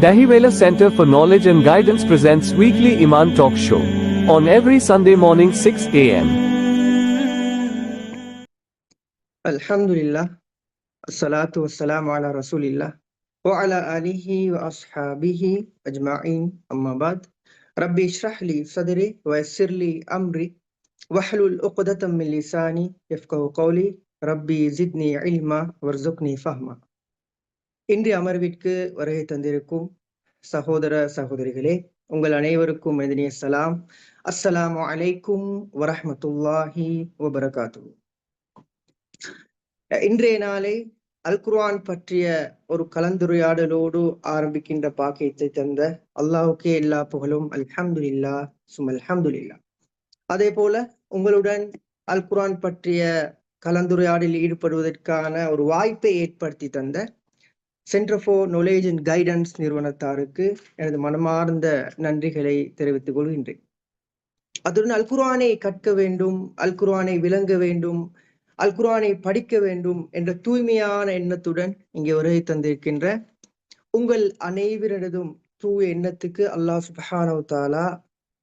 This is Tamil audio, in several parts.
Dahiwala Center for Knowledge and Guidance presents weekly Iman Talk Show on every Sunday morning 6 a.m. Alhamdulillah, assalatu wassalamu ala rasulillah wa ala alihi wa ashabihi ajma'in amma ba'd. Rabbi ishrah li sadri wa yassir li amri wahlul uqdatam min lisani yafqahu qawli. Rabbi zidni ilma warzuqni fahma. இன்றைய அமர்விற்கு வருகை தந்திருக்கும் சகோதர சகோதரிகளே, உங்கள் அனைவருக்கும் மனிதனிய சலாம். அஸ்ஸலாமு அலைக்கும் வரஹ்மத்துல்லாஹி வபரகாத்துஹு. இன்றைய நாளை அல் குர்ஆன் பற்றிய ஒரு கலந்துரையாடலோடு ஆரம்பிக்கின்ற பாக்கியத்தை தந்த அல்லாஹ்வுக்கே எல்லா புகழும். அல்ஹம்துலில்லா சும் அல்ஹம்துலில்லா. அதே போல உங்களுடன் அல் குர்ஆன் பற்றிய கலந்துரையாடலில் ஈடுபடுவதற்கான ஒரு வாய்ப்பை ஏற்படுத்தி தந்த centre for knowledge and guidance நிறுவனத்தாருக்கு எனது மனமார்ந்த நன்றிகளை தெரிவித்துக் கொள்கின்றேன். அதுடன் அல் குர்ஆனை கற்க வேண்டும், அல் குர்ஆனை விளங்க வேண்டும், அல் குர்ஆனை படிக்க வேண்டும் என்ற தூய்மையான எண்ணத்துடன் இங்கே வருகை தந்திருக்கின்ற உங்கள் அனைவரிடதும் தூய எண்ணத்துக்கு அல்லாஹ் சுப்ஹானஹு வ தஆலா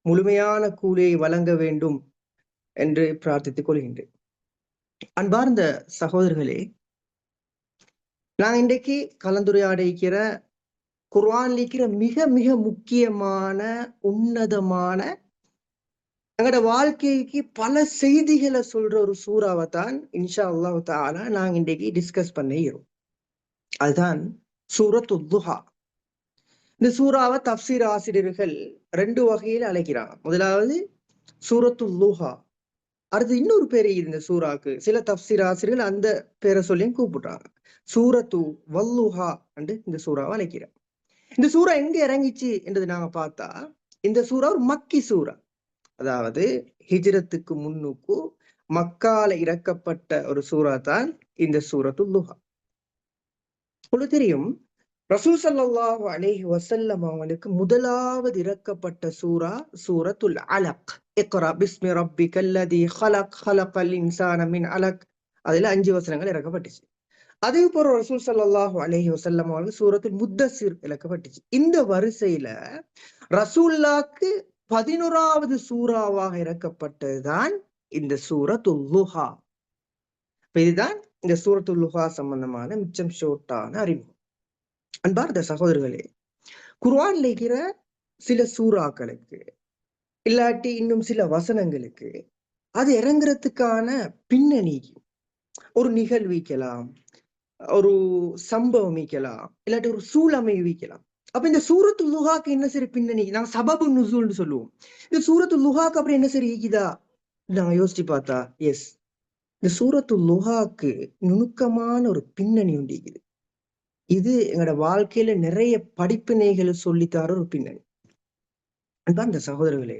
முழுமையான கூலியை வழங்க வேண்டும் என்று பிரார்த்தித்துக் கொள்கின்றேன். அன்பார்ந்த சகோதரர்களே, நான் இன்றைக்கு கலந்துரையாட இருக்கிற குர்ஆன்ல இருக்கிற மிக மிக முக்கியமான உன்னதமான எங்களோட வாழ்க்கைக்கு பல செய்திகளை சொல்ற ஒரு சூறாவை தான் இன்ஷா அல்லாஹ் தஆலா நாங்க இன்றைக்கு டிஸ்கஸ் பண்ணிக்கிறோம். அதுதான் சூரத்துல் துஹா. இந்த சூறாவை தஃப்சீர் ஆசிரியர்கள் ரெண்டு வகையில் அழைக்கிறாங்க. முதலாவது சூரத்துல் துஹா, அடுத்து இன்னொரு பேர் இந்த சூறாக்கு சில தஃப்சீர் ஆசிரியர்கள் அந்த பேரை சொல்லியும் கூப்பிடுறாங்க. சூரத்து வல்லுஹா என்று இந்த சூறாவை அழைக்கிறாங்க. இந்த சூறா எங்க இறங்கிச்சு என்றது நாங்க பார்த்தா, இந்த சூறா ஒரு மக்கி சூறா, அதாவது ஹிஜ்ரத்துக்கு முன்னுக்கு மக்கால இறக்கப்பட்ட ஒரு சூறா தான் இந்த சூரத்துல் துஹா. உங்களுக்கு தெரியும், ரசூல் ஸல்லல்லாஹு அலைஹி வஸல்லம் அவங்களுக்கு முதலாவது இறக்கப்பட்ட சூறா சூரத்துல் அலக். இக்ரா பிஸ்மி ரப்பிக்கல்லதி ஹலக் ஹலக்கல் இன்சான மின் அலக். அதுல 5 வசனங்கள் இறக்கப்பட்டுச்சு. அதே போல ரசூல் ஸல்லல்லாஹு அலைஹி வஸல்லம் அவங்களுக்கு சூரத்துல் முத்தஸிர் இறக்கப்பட்டுச்சு. இந்த வரிசையில ரசூலுல்லாஹ்க்கு 11வது சூறாவாக இறக்கப்பட்டதுதான் இந்த சூரத்துல் துஹா. இதுதான் இந்த சூரத்துல் துஹா சம்பந்தமான மிச்சம் ஷோர்ட்டான அறிமுகம். அன்பார்ந்த சகோதரர்களே, குர்ஆன்ல இருக்கிற சில சூறாக்களுக்கு இல்லாட்டி இன்னும் சில வசனங்களுக்கு அது இறங்குறதுக்கான பின்னணி ஒரு நிகழ்விக்கலாம், ஒரு சம்பவம் வைக்கலாம், இல்லாட்டி ஒரு சூழமை வைக்கலாம். அப்ப இந்த சூரத்துல் துஹாக்கு என்ன சரி பின்னணி, நாங்க சபபு நுசூல்னு சொல்லுவோம். இந்த சூரத்துல் துஹாக்கு அப்படி என்ன சரி ஈக்குதா நாங்க யோசிச்சு பார்த்தா, எஸ், இந்த சூரத்துல் துஹாக்கு நுணுக்கமான ஒரு பின்னணி உண்டு. இது எங்களோட வாழ்க்கையில நிறைய படிப்பினைகளை சொல்லித்தார ஒரு பின்னணி. அன்பார்ந்த சகோதரர்களே,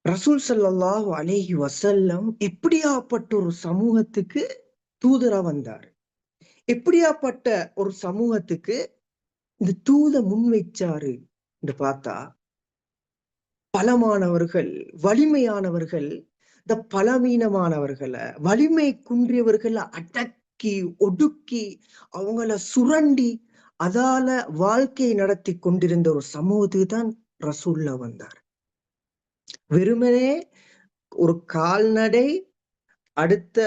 ரசூல் ஸல்லல்லாஹு அலைஹி வஸல்லம் எப்படியாப்பட்ட ஒரு சமூகத்துக்கு தூதரா வந்தார், எப்படியாப்பட்ட ஒரு சமூகத்துக்கு இந்த தூத முன்வைச்சாரு என்று பார்த்தா, பலமானவர்கள் வலிமையானவர்கள் இந்த பலவீனமானவர்களை, வலிமை குன்றியவர்களை அடக்கி ஒடுக்கி அவங்கள சுரண்டி அதால வாழ்க்கையை நடத்தி கொண்டிருந்த ஒரு சமூகத்துக்கு தான் ரசூல்லா வந்தார். வெறுமனே ஒரு கால்நடை அடுத்த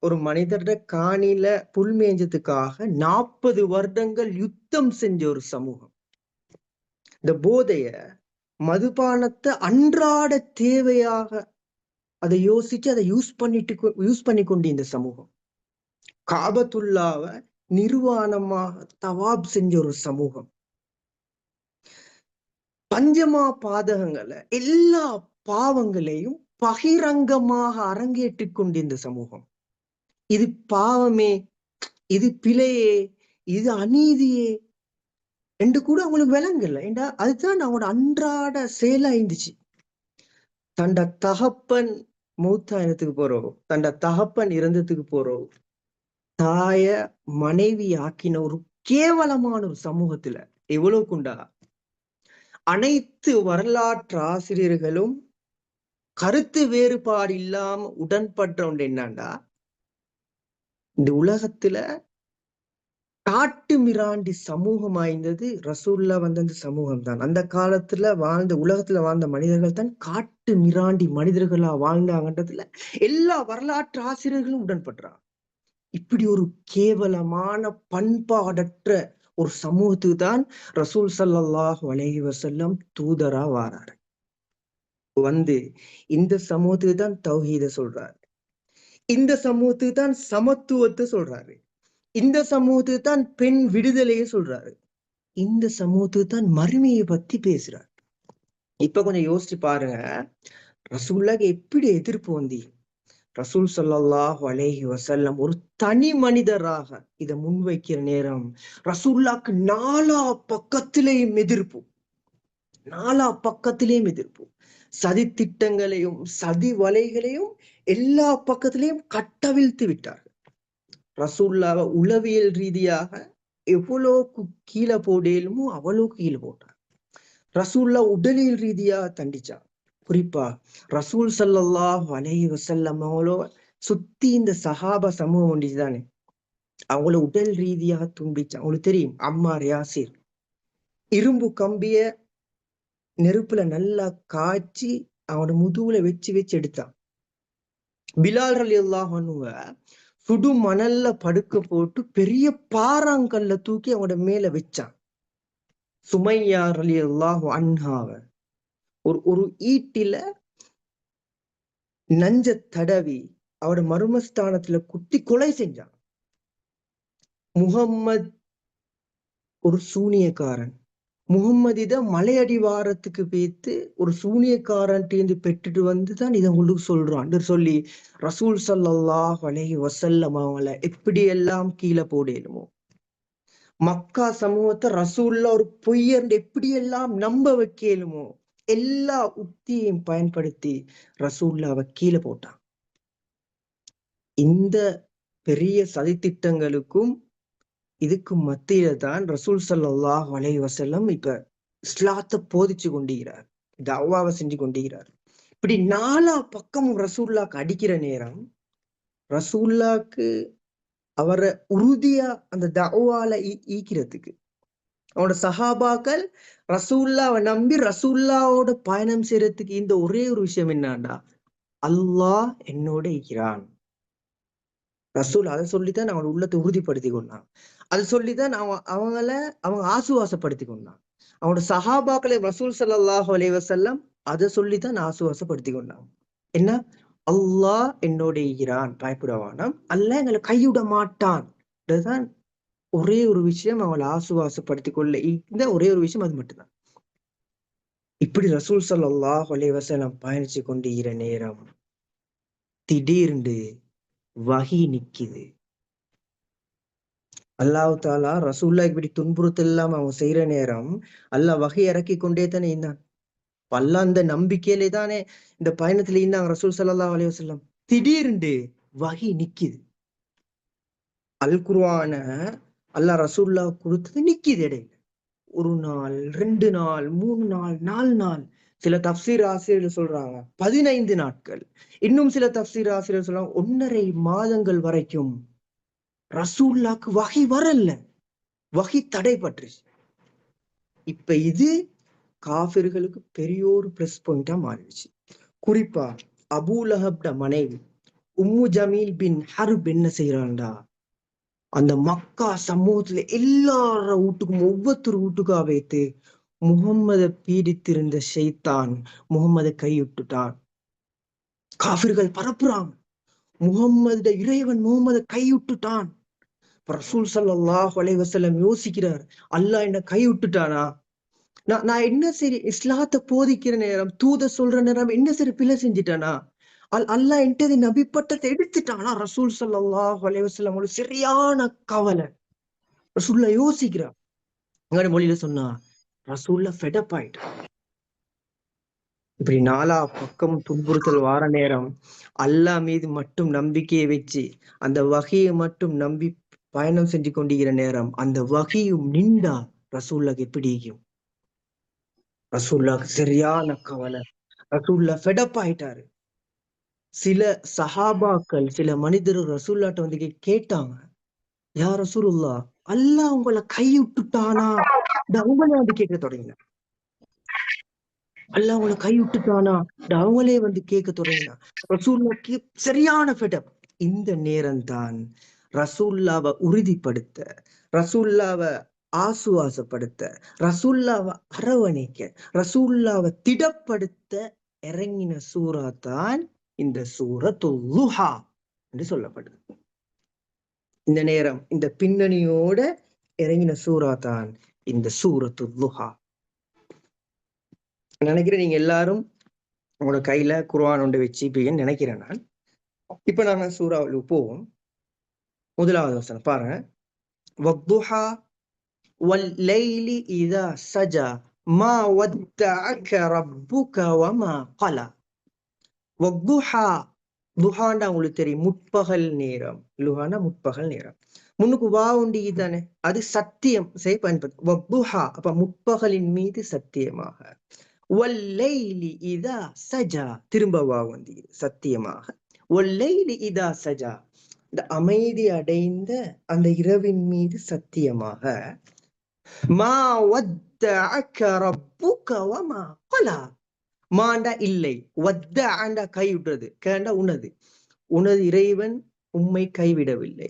ஒரு மனிதர காணில புல் மேஞ்சதுக்காக 40 வருடங்கள் யுத்தம் செஞ்ச ஒரு சமூகம். இந்த போதைய மதுபானத்தை அன்றாட தேவையாக அதை யோசிச்சு அதை யூஸ் பண்ணி கொண்டு இந்த சமூகம். காபத்துல்லாவ நிர்வாணமாக தவாப் செஞ்ச ஒரு சமூகம். பஞ்சமா பாதகங்களை எல்லா பாவங்களையும் பகிரங்கமாக அரங்கேற்றிக் கொண்டிருந்த சமூகம். இது பாவமே, இது பிழையே, இது அநீதியே என்று கூட அவங்களுக்கு விளங்கல. ஏண்டா அதுதான் அவங்களோட அன்றாட செயலா இருந்துச்சு. தண்ட தகப்பன் மூத்தாயினத்துக்கு போறோம், தண்ட தகப்பன் இறந்ததுக்கு போறோம், தாய மனைவி ஆக்கின ஒரு கேவலமான ஒரு சமூகத்துல எவ்வளவு குண்டா அனைத்து வரலாற்று ஆசிரியர்களும் கருத்து வேறுபாடு இல்லாம உடன்படுற ஒன்று என்னண்டா, இந்த உலகத்துல காட்டு மிராண்டி சமூகம் வாய்ந்தது ரசூல்லா வந்த அந்த சமூகம் தான். அந்த காலத்துல உலகத்துல வாழ்ந்த மனிதர்கள் தான் காட்டு மிராண்டி மனிதர்களா வாழ்ந்தாங்கன்றதுல எல்லா வரலாற்று ஆசிரியர்களும் உடன்படுறாங்க. இப்படி ஒரு கேவலமான பண்பாடற்ற ஒரு சமூகத்துக்கு தான் ரசூல் ஸல்லல்லாஹு அலைஹி வஸல்லம் தூதரா வாராரு. வந்து இந்த சமூகத்துக்கு தான் தௌஹீத சொல்றாரு, இந்த சமூகத்துக்கு தான் சமத்துவத்தை சொல்றாரு, இந்த சமூகத்துக்கு தான் பெண் விடுதலையை சொல்றாரு, இந்த சமூகத்துக்கு தான் மறுமையை பத்தி பேசுறாரு. இப்ப கொஞ்சம் யோசிச்சு பாருங்க, ரசூலுல்லாஹ்க்கு எப்படி எதிர்ப்பு வந்து ரசூல் ஸல்லல்லாஹு அலைஹி வஸல்லம் ஒரு தனி மனிதராக இதை முன்வைக்கிற நேரம் ரசூலுல்லாஹ்க்கு நாலா பக்கத்திலேயும் எதிர்ப்பு, சதி திட்டங்களையும் சதி வலைகளையும் எல்லா பக்கத்திலையும் கட்டவிழ்த்து விட்டார்கள். ரசூலுல்லாஹ்வை உளவியல் ரீதியாக எவ்வளவுக்கு கீழே போடலுமோ அவ்வளவுக்கு கீழே போட்டார். ரசூலுல்லாஹ் உடலியல் ரீதியாக தண்டிச்சார். குறிப்பா ரசூல் ஸல்லல்லாஹு அலைஹி வஸல்லம் அவங்களோ சுத்தி இந்த சஹாபா சமூகம் ஒன்றிதானே, அவங்கள உடல் ரீதியாக துண்டிச்சு. அவங்களுக்கு தெரியும், அம்மார் யாசிர் இரும்பு கம்பிய நெருப்புல நல்லா காய்ச்சி அவனோட முதுகுல வச்சு வச்சு எடுத்தான். பிலால் ரலியல்லாஹு அன்ஹுவ சுடு மணல்ல படுக்க போட்டு பெரிய பாறாங்கல்ல தூக்கி அவனோட மேல வச்சான். சுமையா ரலியல்லாஹு அன்ஹாவ ஒரு ஈட்டில நஞ்ச தடவி அவட மர்மஸ்தானத்துல குத்தி கொலை செஞ்சான். முகம்மது ஒரு சூனியக்காரன், முகம்மதித மலையடிவாரத்துக்கு வைத்து ஒரு சூனியக்காரன் பெற்றுட்டு வந்துதான் இதை உங்களுக்கு சொல்றான் சொல்லி ரசூல் ஸல்லல்லாஹு அலைஹி வஸல்லம் அவங்கள எப்படி எல்லாம் கீழே போடலுமோ, மக்கா சமூகத்தை ரசூல்லா ஒரு பொய்யர்ந்து எப்படி எல்லாம் நம்ப வைக்கலுமோ எல்லா உத்தியையும் பயன்படுத்தி ரசூல்லாவை கீழே போட்டான். இந்த பெரிய சதித்திட்டங்களுக்கும் இதுக்கும் மத்தியில தான் ரசூல் ஸல்லல்லாஹு அலைஹி வஸல்லம் இப்ப இஸ்லாத்தை போதிச்சு கொண்டிருக்கிறார், தஅவாவை செஞ்சு கொண்டிருக்கிறார். இப்படி நாலா பக்கமும் ரசூல்லாக்கு அடிக்கிற நேரம் ரசூல்லாக்கு அவரை உறுதியா அந்த தஅவால ஈக்கிறதுக்கு அவனோட சஹாபாக்கள் ரசூல்லாவை நம்பி ரசூல்லாவோட பயணம் செய்யறதுக்கு இந்த ஒரே ஒரு விஷயம் என்னன்னா, அல்லாஹ் என்னோட இருக்கிறான். ரசூல் அதை சொல்லித்தான் அவன் உள்ளத்தை உறுதிப்படுத்தி கொண்டான். அதை சொல்லித்தான் அவங்க ஆசுவாசப்படுத்தி கொண்டான். அவனோட சஹாபாக்களை ரசூல் ஸல்லல்லாஹு அலைஹி வஸல்லம் அதை சொல்லித்தான் ஆசுவாசப்படுத்தி கொண்டான். என்ன, அல்லாஹ் என்னோட இருக்கிறான், பயப்படவானாம், அல்லாஹ் எங்களை கைவிட மாட்டான். இதுதான் ஒரே ஒரு விஷயம் அவங்களை ஆசுவாசப்படுத்திக் கொள்ள இந்த ஒரே ஒரு விஷயம், அது மட்டும்தான். இப்படி ரசூல் ஸல்லல்லாஹு அலைஹி வஸல்லம் பயணிச்சு கொண்டிருக்கிற நேரம் திடீர்னு வஹி நிக்குது. அல்லாஹ் தாலா ரசூல்லா இப்படி துன்புறுத்தல் இல்லாம அவங்க செய்யற நேரம் அல்லாஹ் வஹி இறக்கி கொண்டே தானே இருந்தான். அல்லாஹ் அந்த நம்பிக்கையிலே தானே இந்த பயணத்துல இருந்தாங்க ரசூல் ஸல்லல்லாஹு அலைஹி வஸல்லம். திடீர்னு வஹி நிக்குது. அல் குர்ஆன அல்லாஹ் ரசூல்லா கொடுத்தது நிக்குது இடையில. ஒரு நாள், 2 நாள், 3 நாள், 4 நாள், சில தஃப்சீர் ஆசிரியர்கள் சொல்றாங்க 15 நாட்கள், இன்னும் சில தஃப்சீர் ஆசிரியர் சொல்றாங்க 1.5 மாதங்கள் வரைக்கும் ரசூல்லாக்கு வஹி வரல, வஹி தடைபட்டுருச்சு. இப்ப இது காஃபிர்களுக்கு பெரிய ஒரு பிளஸ் பாயிண்டா மாறிடுச்சு. குறிப்பா அபூ லஹப்ட மனைவி உம்மு ஜமீல் பின் ஹர்ப் என்ன செய்யறான்டா, அந்த மக்கா சமூகத்துல எல்லார வீட்டுக்கும் ஒவ்வொருத்தர் வீட்டுக்கா வைத்து முகம்மதை பீடித்திருந்த ஷைத்தான் முகம்மதை கைவிட்டுட்டான். காஃபிர்கள் பரப்புறாங்க, முகம்மது இறைவன் முகம்மதை கைவிட்டுட்டான். ரசூல் ஸல்லல்லாஹு அலைஹி வஸல்லம் யோசிக்கிறார், அல்லாஹ் என்ன கைவிட்டுட்டானா, நான் என்ன சரி இஸ்லாத்தை போதிக்கிற நேரம் தூத சொல்ற நேரம் என்ன சரி பிழை செஞ்சிட்டானா, அல்லாஹ் என்கிட்ட நபி பட்டத்தை எடுத்துட்டானா. ரசூல் ஸல்லல்லாஹு அலைஹி வஸல்லம் ஒரு சரியான கவலை. ரசூல்லா யோசிக்கிறார். எங்கட மொழியில சொன்னா ரசூல்லா ஃபெடப் ஆயிட்டு. இப்படி நாலா பக்கம் துன்புறுத்தல் வார நேரம் அல்லாஹ் மீது மட்டும் நம்பிக்கையை வச்சு அந்த வகையை மட்டும் நம்பி பயணம் செஞ்சு கொண்டிருக்கிற நேரம் அந்த வகையும் நின்றா ரசூல்லாக்கு எப்படி இருக்கும்? ரசூல்லாக்கு சரியான கவலை. ரசூல்லா ஃபெடப் ஆயிட்டாரு. சில சஹாபாக்கள் சில மனிதர்கள் ரசூல்லாட்ட வந்து கேட்டாங்க, யா ரசூலுல்லாஹ், அல்லாஹ் உங்களை கைவிட்டுட்டானா அவங்களே வந்து கேட்க தொடங்கினான். அல்லாஹ் உங்களை கைவிட்டுட்டானா அவங்களே வந்து கேட்க தொடங்கினா. ரசூலுல்லாஹ்க்கு சரியான ஃபெடப். இந்த நேரம் தான் ரசூல்லாவை உறுதிப்படுத்த, ரசூல்லாவை ஆசுவாசப்படுத்த, ரசூல்லாவை அரவணைக்க, ரசூல்லாவை திடப்படுத்த இறங்கின சூரா தான் இந்த சூரத்துல் லுஹா என்று சொல்லப்படுது. இந்த நேரம் இந்த பின்னணியோட இறங்கின சூரா தான் இந்த சூரத்துல் லுஹா. நினைக்கிறேன் நீங்க எல்லாரும் உங்களோட கையில குர்ஆன் ஒன்று வச்சுப்பீங்கன்னு நினைக்கிறேன் நான். இப்ப நாங்க சூறாவுக்கு போவோம். முதலாவது வசனம் பாருங்க. வத்துஹா வல்லைலி இதா சஜா மா வத்தஅக ரப்புக வமா கலா. வத்துஹா, துஹாண்டா உங்களுக்கு தெரியும், முற்பகல் நேரம். லுஹானா முற்பகல் நேரம். முன்னுக்கு வா உண்டு தானே, அது சத்தியம் செய்ய பயன்படுது. வத்துஹா அப்ப முற்பகலின் மீது சத்தியமாக. வல்லைலி இதா சஜா திரும்ப வா வந்து சத்தியமாக. வல்லைலி இதா சஜா இந்த அமைதி அடைந்த அந்த இரவின் மீது சத்தியமாக. மா வத்தஅக ரப்புக வமா கலா. மாண்டா இல்லை, வத்த ஆண்டா கைவிடுறது, கேண்டா உனது உனது இறைவன் உம்மை கைவிடவில்லை.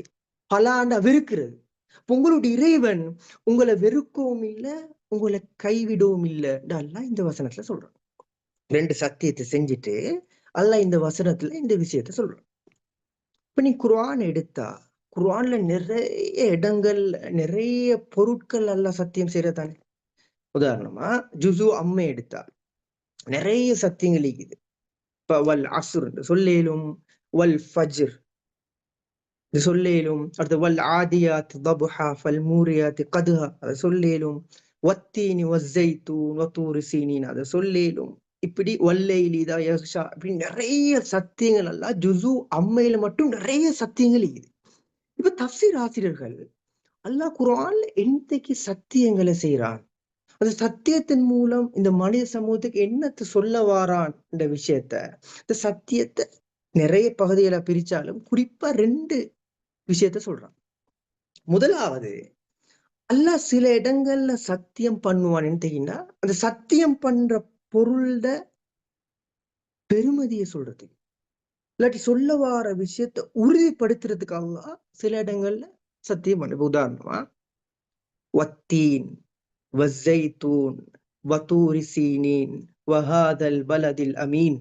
பலாண்டா வெறுக்கிறது. உங்களுடைய இறைவன் உங்களை வெறுக்கவும் இல்லை, உங்களை கைவிடவும் இல்லை. அல்லாஹ் இந்த வசனத்துல சொல்றான். ரெண்டு சத்தியத்தை செஞ்சுட்டு அல்லாஹ் இந்த வசனத்துல இந்த விஷயத்த சொல்றான். இப்ப நீ குர்ஆன் எடுத்தா குர்ஆன்ல நிறைய இடங்கள் நிறைய பொருட்கள் அல்லாஹ் சத்தியம் செய்யறதானே. உதாரணமா ஜுசு அம்மை எடுத்தா நிறைய சத்தியங்கள் இருக்குது. இப்ப வல் அஸ்ர் சொல்லேலும், வல் ஃபஜ்ர் இது சொல்லேலும், அடுத்து வல் ஆதியாத் தபுஹா ஃபல் மூரியாத் கதுஹா அதை சொல்லேலும், வத்தீனி வஸ்ஸைத்தூன் வத்தூரி சீனின் அதை சொல்லேலும், இப்படி வல்லைலி இதா யக்ஷா இப்படி நிறைய சத்தியங்கள் எல்லாம் ஜுசு அம்மையில மட்டும் நிறைய சத்தியங்கள் இருக்குது. இப்ப தஃப்சீர் ஆசிரியர்கள் அல்லாஹ் குர்ஆன்ல எந்தக்கு சத்தியங்களை செய்யறான், அந்த சத்தியத்தின் மூலம் இந்த மனித சமூகத்துக்கு என்னத்தை சொல்ல வாரான் என்ற விஷயத்த, இந்த சத்தியத்தை நிறைய பகுதிகளை பிரிச்சாலும் குறிப்பா ரெண்டு விஷயத்த சொல்றான். முதலாவது, அல்லாஹ் சில இடங்கள்ல சத்தியம் பண்ணுவான்னு தெரியுன்னா அந்த சத்தியம் பண்ற பொருள்ட பெருமதியை சொல்றது, இல்லாட்டி சொல்ல வார விஷயத்த உறுதிப்படுத்துறதுக்கு அல்லாஹ் சில இடங்கள்ல சத்தியம் பண்ணு. உதாரணமா வத்தீன் வஸ்ஸைத்தூன் வதூரி சீனின் வஹாதல் பலதில் அமீன்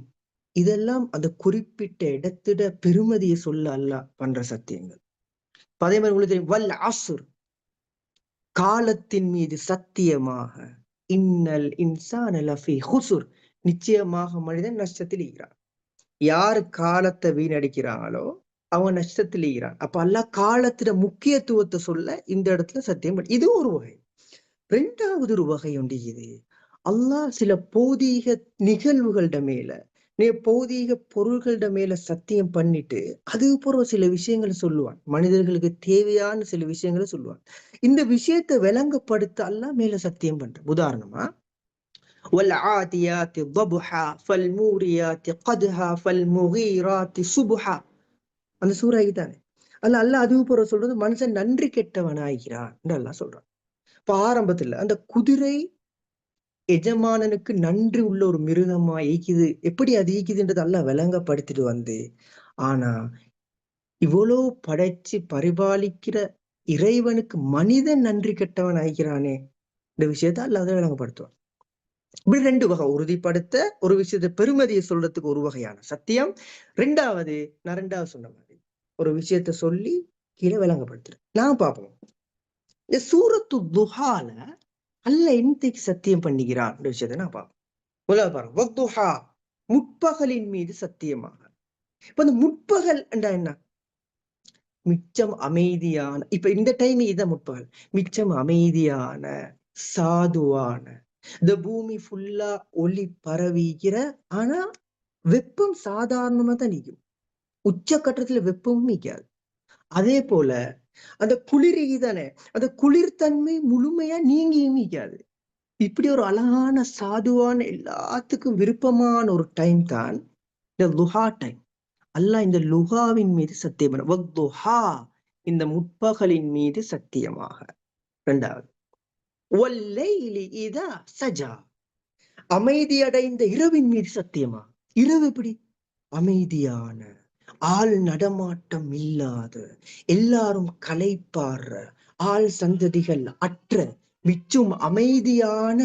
இதெல்லாம் அந்த குறிப்பிட்ட இடத்திட பெருமதியை சொல்ல அல்லாஹ் பண்ற சத்தியங்கள். அதே மாதிரி உங்களுக்கு தெரியும், வல் அஸ்ர் காலத்தின் மீது சத்தியமாக, இன்னல் இன்சான லஃபீ ஹுஸ்ர் நிச்சயமாக மனிதன் நஷ்டத்தில் இருக்கிறான். யாரு காலத்தை வீணடிக்கிறாங்களோ அவன் நஷ்டத்தில் இருக்கிறான். அப்ப அல்லாஹ் காலத்திட முக்கியத்துவத்தை சொல்ல இந்த இடத்துல சத்தியம் பண்ணி. இது ஒரு வகை. ரெண்டாவது ஒரு வகை உண்டு. இது அல்லாஹ் சில பௌதீக நிகழ்வுகள்ட மேல பௌதீக பொருள்கள்ட மேல சத்தியம் பண்ணிட்டு அது போற சில விஷயங்களை சொல்லுவான், மனிதர்களுக்கு தேவையான சில விஷயங்களை சொல்லுவான். இந்த விஷயத்தை விளங்கப்படுத்த அல்லாஹ் மேல சத்தியம் பண்ற. உதாரணமா வல் ஆதியாத்தி தபுஹா ஃபல் மூரியாத்தி கதுஹா ஃபல் முகீராத்தி சுபுஹா அந்த சூரா தானே. அல்லாஹ் அது போற சொல்றது மனுஷன் நன்றி கெட்டவன் ஆகிறான் அல்லாஹ் சொல்றான். இப்ப ஆரம்பத்துல அந்த குதிரை எஜமானனுக்கு நன்றி உள்ள ஒரு மிருகமா ஈக்குது, எப்படி அது ஈக்குதுன்றது எல்லாம் விளங்கப்படுத்திட்டு வந்து, ஆனா இவ்வளோ படைச்சு பரிபாலிக்கிற இறைவனுக்கு மனிதன் நன்றி கெட்டவன் ஆகிறானே இந்த விஷயத்த அல்லாத விளங்கப்படுத்துவான். இப்படி ரெண்டு வகை உறுதிப்படுத்த, ஒரு விஷயத்த பெருமதியை சொல்றதுக்கு ஒரு வகையான சத்தியம். ரெண்டாவது நான் ரெண்டாவது சொன்ன மாதிரி ஒரு விஷயத்த சொல்லி கீழே விளங்கப்படுத்துறேன். நான் பார்ப்போம் இந்த சூரத்து துஹால அல்லாஹ் என்னைக்கு சத்தியம் பண்ணுகிறான் இந்த விஷயத்தை நான் பார்ப்போம். முதல்ல பாருங்க, வத்துஹா முற்பகலின் மீது சத்தியமாக. இப்ப இந்த முற்பகல் என்றா என்ன? மிச்சம் அமைதியான, இப்ப இந்த டைம் இதுதான் முற்பகல். மிச்சம் அமைதியான சாதுவான, இந்த பூமி ஃபுல்லா ஒளி பரவிக்கிற, ஆனா வெப்பம் சாதாரணமா தான் நிற்கும், உச்சக்கட்டத்துல வெப்பமும் நிற்காது. அதே போல அந்த குளிர் தானே, அந்த குளிர்தன்மை முழுமையா நீங்கியும் நிற்காது. இப்படி ஒரு அழகான சாதுவான எல்லாத்துக்கும் விருப்பமான ஒரு டைம் தான் இந்த லுஹா டைம். அல்லாஹ் இந்த லுஹாவின் மீது சத்தியம் பண்ண. வத்துஹா இந்த முற்பகலின் மீது சத்தியமாக. இரண்டாவது, வல்லைலி இதா சஜா, அமைதியடைந்த இரவின் மீது சத்தியமா. இரவு எப்படி? அமைதியான, ஆள் நடமாட்டம் இல்லாத, எல்லாரும் களைப்பாற, ஆள் சந்ததிகள் அற்ற, மிச்சும் அமைதியான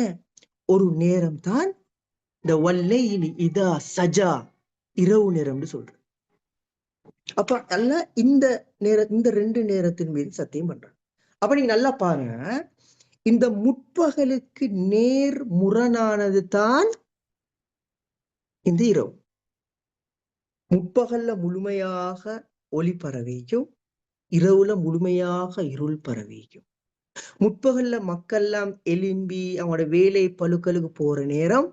ஒரு நேரம் தான் இந்த வல்லைலி இதா சஜா, இரவு நேரம்னு சொல்ற. அப்ப அல்ல இந்த இந்த 2 நேரத்தின் மீது சத்தியம் பண்றாங்க. அப்ப நீங்க நல்லா பாருங்க, இந்த முற்பகலுக்கு நேர் முரணானது தான் இந்த இரவு. முற்பகல்ல முழுமையாக ஒளி பரவிக்கும், இரவுல முழுமையாக இருள் பரவிக்கும். முற்பகல்ல மக்கள்லாம் எலும்பி அவங்களோட வேலை பழுக்களுக்கு போற நேரம்,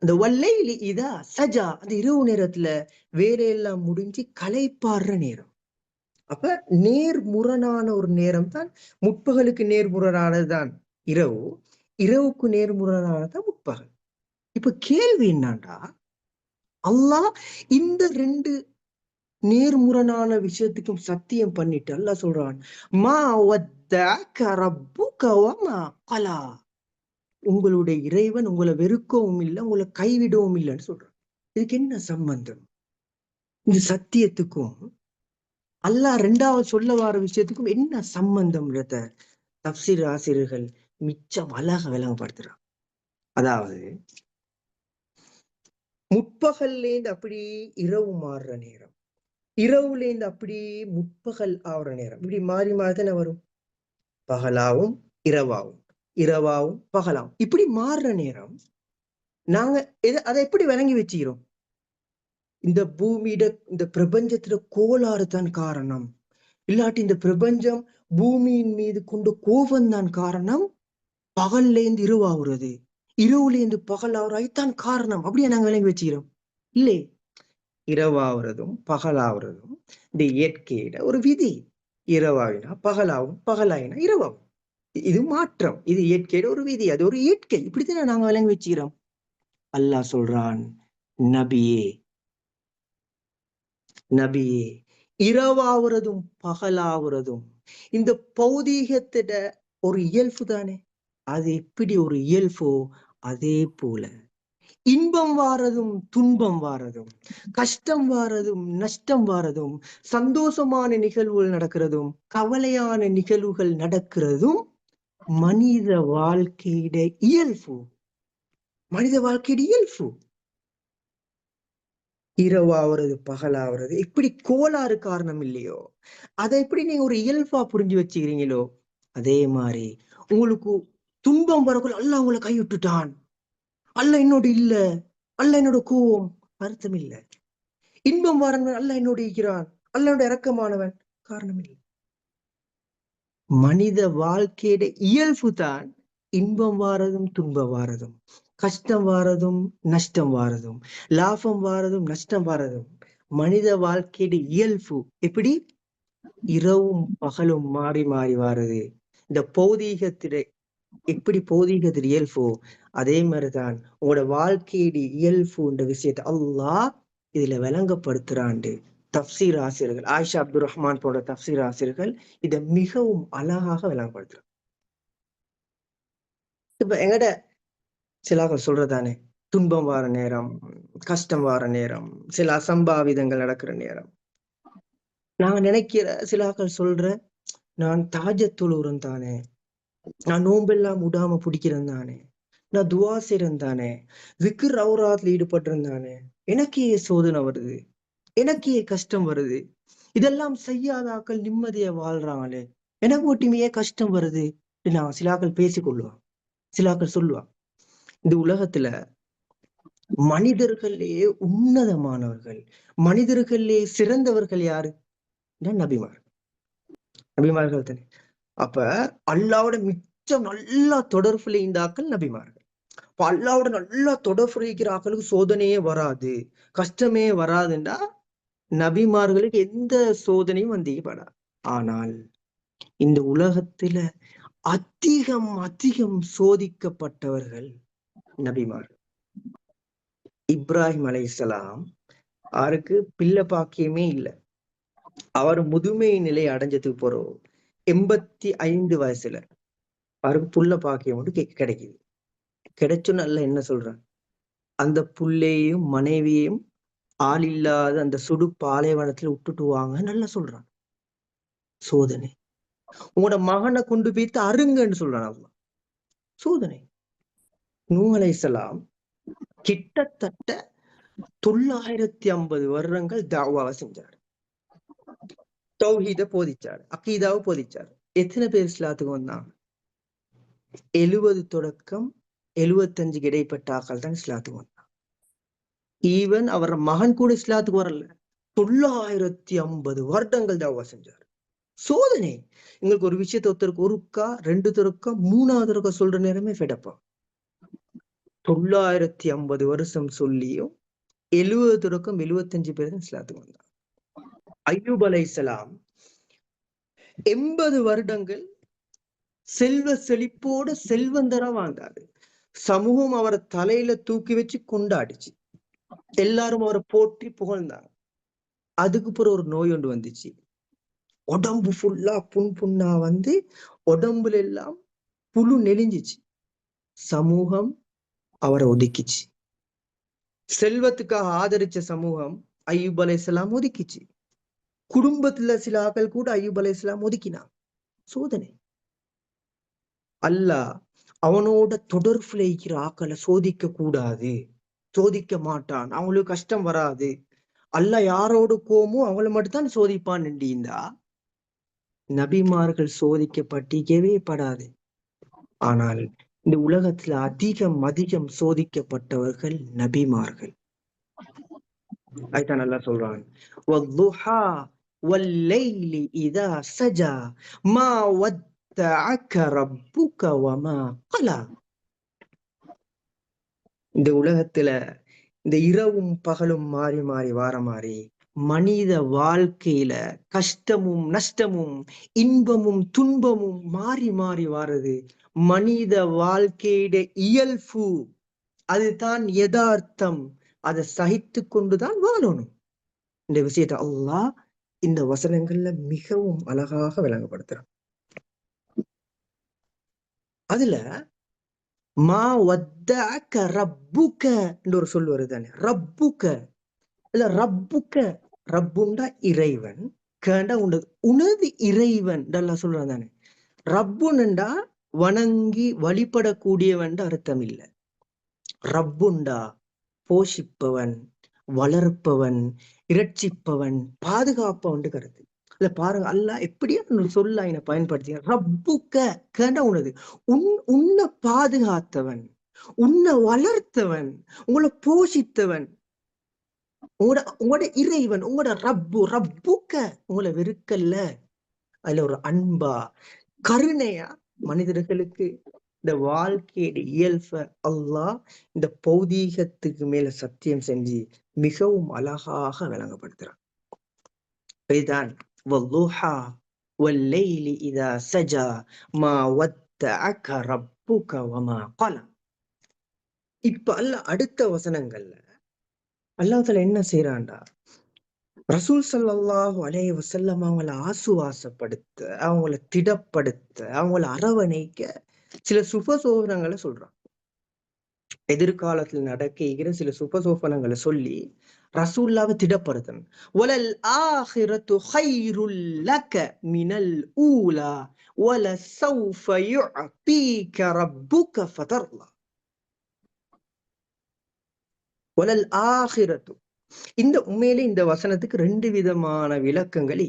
இந்த வல்லைலி இதா சஜா, அந்த இரவு நேரத்துல வேலையெல்லாம் முடிஞ்சு களைப்பாடுற நேரம். அப்ப நேர்முரணான ஒரு நேரம் தான் முற்பகலுக்கு நேர்முரணானதுதான் இரவு, இரவுக்கு நேர்முரணானதான் முற்பகல். இப்ப கேள்வி என்னன்னா, அல்லாஹ் இந்த 2 நேர்முரணான விஷயத்துக்கும் சத்தியம் பண்ணிட்டு அல்லாஹ் சொல்றான், மா வத்தஅக ரப்புக வமா கலா, உங்களுடைய இறைவன் உங்களை வெறுக்கவும் இல்லை, உங்களை கைவிடவும் இல்லைன்னு சொல்றான். இதுக்கு என்ன சம்பந்தம்? இந்த சத்தியத்துக்கும் அல்லாஹ் 2வது சொல்ல வர விஷயத்துக்கும் என்ன சம்பந்தம்ன்றத தப்சீர் ஆசிரியர்கள் மிச்சம் அழகா விளங்கப்படுத்துறான். அதாவது முற்பகல்லேருந்து அப்படி இரவு மாறுற நேரம், இரவுலேருந்து அப்படி முற்பகல் ஆகுற நேரம், இப்படி மாறி மாறி தானே வரும். பகலாவும் இரவாவும், இரவாவும் பகலாவும், இப்படி மாறுற நேரம் நாங்க அதை எப்படி விளங்கி வச்சுக்கிறோம்? இந்த பூமியிட இந்த பிரபஞ்சத்துல கோளாறு தான் காரணம், இல்லாட்டி இந்த பிரபஞ்சம் பூமியின் மீது கொண்ட கோபம் தான் காரணம், பகல்லேருந்து இரவாகிறது, இரவுலேருந்து பகல் ஆகுறதுதான் காரணம், அப்படியே நாங்க விளங்கி வச்சுக்கிறோம். இல்லை, இரவாகிறதும் பகலாகிறதும் இந்த இயற்கையிட ஒரு விதி. இரவாவினா பகலாகும், பகலாயினா இரவாகும். இது மாற்றம், இது இயற்கையிட ஒரு விதி, அது ஒரு இயற்கை. இப்படித்தானே நாங்க விளங்கி வச்சுக்கிறோம். அல்லாஹ் சொல்றான், நபியே நபியே, இரவாகிறதும் பகலாகிறதும் இந்த பௌதீகத்திட ஒரு இயல்பு தானே. அது எப்படி ஒரு இயல்போ அதே போல இன்பம் வாரதும் துன்பம் வாரதும், கஷ்டம் வாரதும் நஷ்டம் வாரதும், சந்தோஷமான நிகழ்வுகள் நடக்கிறதும் கவலையான நிகழ்வுகள் நடக்கிறதும் மனித வாழ்க்கையிட இயல்பு, மனித வாழ்க்கையிட இயல்பு. இரவாகிறது பகலாகிறது இப்படி கோளாறு காரணம் இல்லையோ, அதை எப்படி நீங்க ஒரு இயல்பா புரிஞ்சு வச்சுக்கிறீங்களோ, அதே மாதிரி உங்களுக்கு துன்பம் வரக்குள்ள அல்லாஹ் உங்களை கைவிட்டுட்டான், அல்லாஹ் என்னோட இல்ல, அல்லாஹ் என்னோட கோவம், அர்த்தம் இல்லை. இன்பம் வரவன் அல்லாஹ் என்னோட இருக்கிறான், அல்லாஹ் இரக்கமானவன், காரணம் இல்லை. மனித வாழ்க்கையோட இயல்பு தான் இன்பம் வாரதும் துன்பம் வாரதும், கஷ்டம் வாரதும் நஷ்டம் வாரதும், லாபம் வாரதும் நஷ்டம் வாரதும் மனித வாழ்க்கையோட இயல்பு. எப்படி இரவும் பகலும் மாறி மாறி வாரது, இந்த பௌதீகத்திட எப்படி பௌதீகத்திட இயல்போ அதே மாதிரிதான் உங்களோட வாழ்க்கையோட இயல்புன்ற விஷயத்தை அல்லாஹ் இதுல விளங்கப்படுத்துறாண்டு தப்சீர் ஆசிரியர்கள், ஆயிஷா அப்துல் ரஹ்மான் போன்ற தப்சீர் ஆசிரியர்கள் இதை மிகவும் அழகாக விளங்கப்படுத்துறாங்க. இப்ப எங்கட சிலாக்கள் சொல்றதானே, துன்பம் வார நேரம், கஷ்டம் வார நேரம், சில அசம்பாவிதங்கள் நடக்கிற நேரம், நாங்க நினைக்கிற சிலாக்கள் சொல்ற, நான் தாஜத் தொழுறேன் தானே, நான் நோம்பெல்லாம் விடாம பிடிக்கிறேன் தானே, நான் துவா செய்றேன் தானே, விக்ர் ரவுராத்ல ஈடுபடுறேன் தானே, எனக்கே சோதனை வருது, எனக்கே கஷ்டம் வருது, இதெல்லாம் செய்யாத ஆக்கள் நிம்மதியா வாழ்றாங்களே, எனக்கு ஒட்டுமையே கஷ்டம் வருது. நான் சிலாக்கள் பேசிக்கொள்ளுவான், சிலாக்கள் சொல்லுவான். இந்த உலகத்துல மனிதர்களே உன்னதமானவர்கள், மனிதர்களே சிறந்தவர்கள் யாரு? நபிமார், நபிமார்கள் தானே. அப்ப அல்லாவோட மிச்சம் நல்லா தொடர்புல இந்த ஆக்கள் நபிமார்கள். இப்ப அல்லாவோட நல்லா தொடர்புல இருக்கிற ஆக்களுக்கு சோதனையே வராது, கஷ்டமே வராதுண்டா நபிமார்களுக்கு எந்த சோதனையும் வந்தீங்கப்படாது. ஆனால் இந்த உலகத்துல அதிகம் அதிகம் சோதிக்கப்பட்டவர்கள் நபிமார்கள். இப்ராஹிம் அலைஹிஸ்ஸலாம் அவருக்கு பிள்ளை பாக்கியமே இல்லை, அவர் முதுமை நிலை அடைஞ்சதுக்கு போறோம் 85 வயசுல அவருக்கு புள்ள பாக்கியம் மட்டும் கிடைக்குது. கிடைச்சுன்னு அல்ல என்ன சொல்றான், அந்த புள்ளையும் மனைவியையும் ஆள் இல்லாத அந்த சுடு பாலைவனத்துல விட்டுட்டு வாங்க நல்லா சொல்றான். சோதனை. உங்களோட மகனை கொண்டு போய்த்து அருங்கன்னு சொல்றான் அல்லாஹ். சோதனை. நூஹ் அலைஹிஸ்ஸலாம் கிட்டத்தட்ட 950 வருடங்கள் தாவாவை செஞ்சார். தௌஹீத போதிச்சார், அகீதாவை போதிச்சார். எத்தனை பேர் இஸ்லாத்துக்கு வந்தாங்க? 70 தொடக்கம் 75 இடைப்பட்ட ஆக்கள் தான் இஸ்லாத்துக்கு வந்தாங்க. ஈவன் அவர் மகன் கூட இஸ்லாத்துக்கு வரல. 950 வருடங்கள் தாவா செஞ்சார். சோதனை. எங்களுக்கு ஒரு விஷயத்த ஒருத்தருக்கு ஒருக்கா 2 தருக்கா 3வது தருக்கா சொல்ற நேரமே ஃபெடப்பா. 950 வருஷம் சொல்லியும் 70 தொடக்கம் 75 பேர் தான் இஸ்லாத்துக்கு வந்தாங்க. அய்யூப் அலைஹிஸ்ஸலாம் 80 வருடங்கள் செல்வ செழிப்போட செல்வந்தரா வாழ்ந்தாரு. சமூகம் அவரை தலையில தூக்கி வச்சு கொண்டாடிச்சு. எல்லாரும் அவரை போற்றி புகழ்ந்தாங்க. அதுக்கு பிறகு ஒரு நோய் ஒன்று வந்துச்சு. உடம்பு ஃபுல்லா புண்ணா வந்து உடம்புல எல்லாம் புழு நெளிஞ்சிச்சு. சமூகம் அவரை ஒதுக்கிச்சு. செல்வத்துக்காக ஆதரிச்ச சமூகம் அய்யூப் அலைஹிஸ்ஸலாம் ஒதுக்கிச்சு. குடும்பத்துல சில ஆக்கள் கூட அய்யூப் அலைஹிஸ்ஸலாம் ஒதுக்கினாங்க. சோதனை. அல்லாஹ் அவனோட தொடர்புல இருக்கிற ஆக்களை சோதிக்க கூடாது, சோதிக்க மாட்டான், அவங்களுக்கு கஷ்டம் வராது. அல்லாஹ் யாரோடு கோமோ அவங்கள மட்டும்தான் சோதிப்பான் என்றா நபிமார்கள் சோதிக்கப்பட்டிக்கவே படாது. ஆனால் இந்த உலகத்துல அதிகம் சோதிக்கப்பட்டவர்கள் நபிமார்கள். அதுதான் அல்லாஹ் சொல்றான், வல்லுஹா வல்லைலி இதா சஜா மா வத்தஅக ரப்புக வமா கலா. இந்த உலகத்துல இந்த இரவும் பகலும் மாறி மாறி வார மாறி மனித வாழ்க்கையில கஷ்டமும் நஷ்டமும் இன்பமும் துன்பமும் மாறி மாறி வாரது மனித வாழ்க்கையிட இயல்பு. அதுதான் யதார்த்தம். அதை சகித்து கொண்டுதான் வாழணும். இந்த விஷயத்தை அல்லாஹ் இந்த வசனங்கள்ல மிகவும் அழகாக விளங்கப்படுத்துறான். அதுல மா வத்தஅக ரப்புக என்ற ஒரு சொல் வருதானே, ரப்புக இல்ல ரப்புக்க. ரப்புண்டா இறைவன், கேண்டா உனது இறைவன் சொல்றான் தானே. ரப்புன்னுண்டா வணங்கி வழிபடக்கூடியவன் அர்த்தம் இல்லை. ரப்புண்டா போஷிப்பவன், வளர்ப்பவன், இரட்சிப்பவன், பாதுகாப்பவன் கருத்து. இல்ல பாருங்க, அல்லாஹ் எப்படியா சொல்ல என்ன பயன்படுத்தி ரப்புக்க கேண்டா உனது, உன்னை பாதுகாத்தவன், உன்னை வளர்த்தவன், உங்களை போஷித்தவன், உங்களோட இறைவன், உங்களோட ரப்புக்க உங்களை வெறுக்கல்ல. அதுல ஒரு அன்பா கருணையா மனிதர்களுக்கு இந்த வாழ்க்கையோட இயல்ப அல்லாஹ் இந்த பௌதீகத்துக்கு மேல சத்தியம் செஞ்சு மிகவும் அழகாக விளங்கப்படுத்துறான். இதுதான் வல்லுஹா வல்லைலி இதா சஜா மா வத்தஅக ரப்புக வமா கலா. இப்ப அல்லாஹ் அடுத்த வசனங்கள்ல அல்லாஹ் தஆலா என்ன செய்யறான்டா, ரசூல் ஸல்லல்லாஹு அலைஹி வஸல்லம் அவங்களை ஆசுவாசப்படுத்த, அவங்கள திடப்படுத்த, அவங்கள அரவணைக்க சில சுபசோபனங்களை சொல்றான். எதிர்காலத்தில் நடக்கிற சில சுபசோபனங்களை சொல்லி ரசூல்லாவை திடப்படுத்தணும். வலல் ஆஹிரத்து கைருல் லக மினல் ஊலா வலசௌஃப யுஅதீக ரப்புக ஃபதர்லா. வலல் ஆஹிரத்து, இந்த உண்மையிலே இந்த வசனத்துக்கு 2 விதமான விளக்கங்கள்.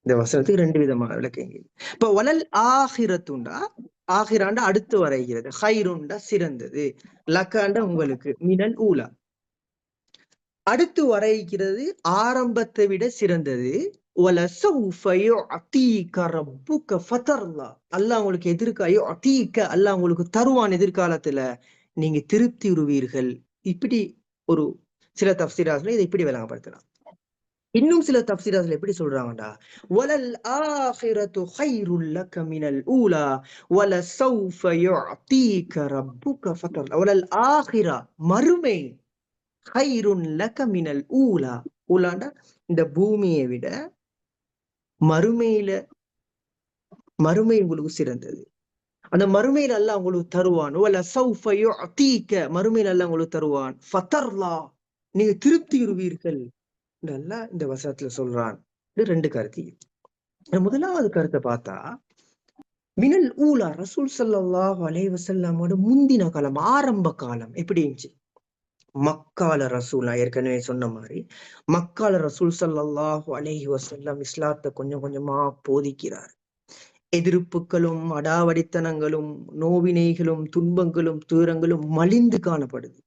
இந்த வசனத்துக்கு 2 விதமான விளக்கங்கள். இப்ப வலல் ஆஹிரத்துண்டா, ஆஹிராண்டா அடுத்து வரைகிறது, ஹைருண்டா சிறந்தது, லக்காண்டா உங்களுக்கு, மினல் ஊலா அடுத்து வரைகிறது ஆரம்பத்தை விட சிறந்தது. அல்லாஹ் உங்களுக்கு எதிர்காயோ அத்தீக்க, அல்லாஹ் உங்களுக்கு தருவான் எதிர்காலத்துல, நீங்க திருப்தி உறுவீர்கள். இப்படி ஒரு சில தஃப்சீராஸ்ல இதை இப்படி விளங்கப்படுத்தலாம். இன்னும் சில தஃப்சீராஸ்ல எப்படி சொல்றாங்கடா, வலல் ஆஹிரத்து கைருல் லக மினல் ஊலா வலசௌஃப யுஅதீக ரப்புக ஃபதர்லா. வலல் ஆஹிரா மறுமை, கைருன் லக மினல் ஊலா, ஊலாண்டா இந்த பூமியை விட மறுமை உங்களுக்கு சிறந்தது. அந்த மறுமையில் அல்லாஹ் உங்களுக்கு தருவான். மறுமையில் அல்லாஹ் உங்களுக்கு தருவான். ஃபதர்லா, நீங்க திருப்தி உறுவீர்கள் அல்லாஹ் இந்த வசனத்துல சொல்றான். இது 2 கருத்து. முதலாவது கருத்தை பார்த்தா, மினல் ஊலா, ரசூல் ஸல்லல்லாஹு அலைஹி வஸல்லமோட முந்தின காலம், ஆரம்ப காலம் எப்படி இருந்துச்சு? மக்கால ரசூல், நான் ஏற்கனவே சொன்ன மாதிரி மக்கால ரசூல் ஸல்லல்லாஹு அலைஹி வஸல்லம் இஸ்லாத்தை கொஞ்சம் கொஞ்சமா போதிக்கிறார். எதிர்ப்புகளும் அடாவடித்தனங்களும் நோவினைகளும் துன்பங்களும் துயரங்களும் மலிந்து காணப்படுது.